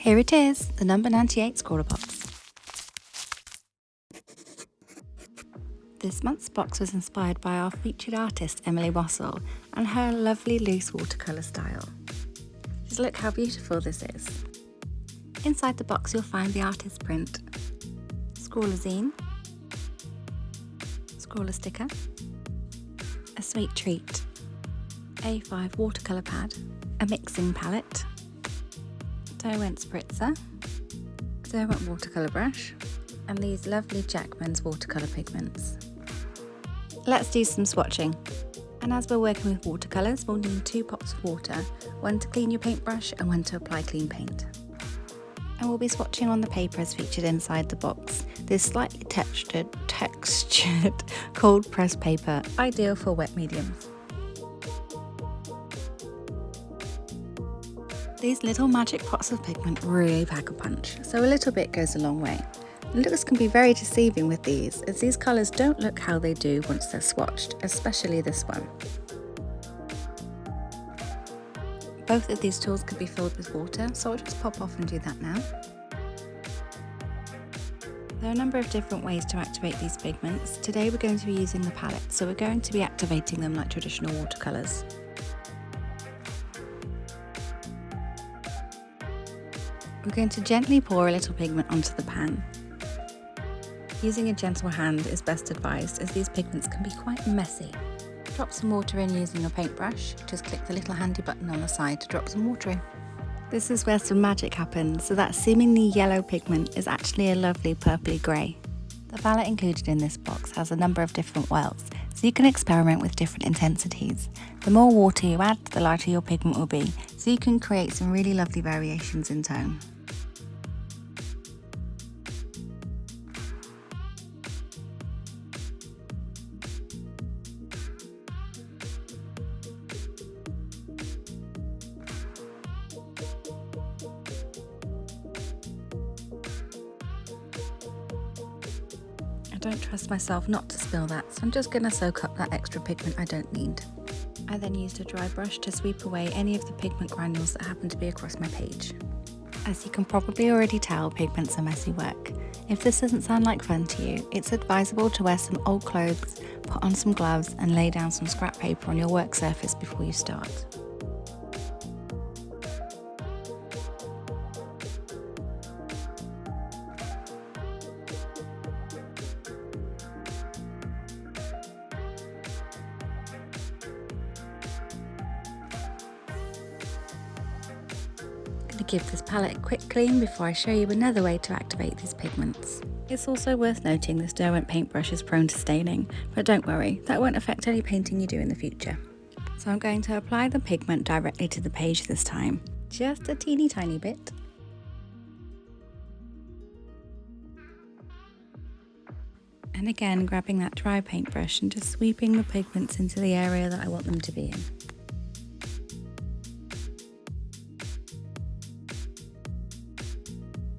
Here it is, the number 98 ScrawlrBox. This month's box was inspired by our featured artist Emily Wassell and her lovely loose watercolour style. Just look how beautiful this is. Inside the box you'll find the artist print, Scrawler zine, Scrawler sticker, a sweet treat, A5 watercolour pad, a mixing palette, Derwent Spritzer, Derwent Water Brush, and these lovely Jackman's watercolour pigments. Let's do some swatching. And as we're working with watercolours, we'll need 2 pots of water, one to clean your paintbrush and one to apply clean paint. And we'll be swatching on the paper as featured inside the box. This slightly textured cold pressed paper, ideal for wet mediums. These little magic pots of pigment really pack a punch, so a little bit goes a long way. Looks can be very deceiving with these, as these colours don't look how they do once they're swatched, especially this one. Both of these tools could be filled with water, so I'll just pop off and do that now. There are a number of different ways to activate these pigments. Today we're going to be using the palette, so we're going to be activating them like traditional watercolours. We're going to gently pour a little pigment onto the pan. Using a gentle hand is best advised, as these pigments can be quite messy. Drop some water in using a paintbrush. Just click the little handy button on the side to drop some water in. This is where some magic happens, so that seemingly yellow pigment is actually a lovely purpley grey. The palette included in this box has a number of different wells, so you can experiment with different intensities. The more water you add, the lighter your pigment will be, so you can create some really lovely variations in tone. I don't trust myself not to spill that, so I'm just going to soak up that extra pigment I don't need. I then used a dry brush to sweep away any of the pigment granules that happen to be across my page. As you can probably already tell, pigments are messy work. If this doesn't sound like fun to you, it's advisable to wear some old clothes, put on some gloves and lay down some scrap paper on your work surface before you start. Give this palette a quick clean before I show you another way to activate these pigments. It's also worth noting this Derwent paintbrush is prone to staining, but don't worry, that won't affect any painting you do in the future. So I'm going to apply the pigment directly to the page this time, just a teeny tiny bit. And again, grabbing that dry paintbrush and just sweeping the pigments into the area that I want them to be in.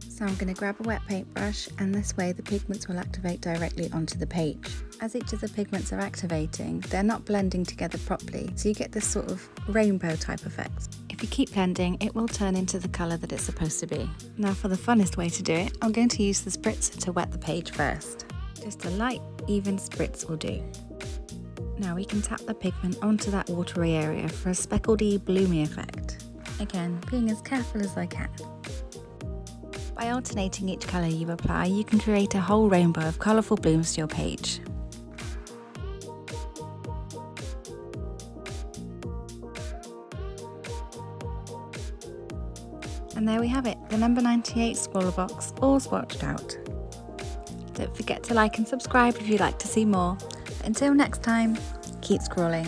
So I'm going to grab a wet paintbrush, and this way the pigments will activate directly onto the page. As each of the pigments are activating, they're not blending together properly, so you get this sort of rainbow type effect. If you keep blending, it will turn into the colour that it's supposed to be. Now for the funnest way to do it, I'm going to use the spritzer to wet the page first. Just a light, even spritz will do. Now we can tap the pigment onto that watery area for a speckledy, bloomy effect. Again, being as careful as I can. By alternating each colour you apply, you can create a whole rainbow of colourful blooms to your page. And there we have it, the number 98 ScrawlrBox all swatched out. Don't forget to like and subscribe if you'd like to see more. But until next time, keep scrolling.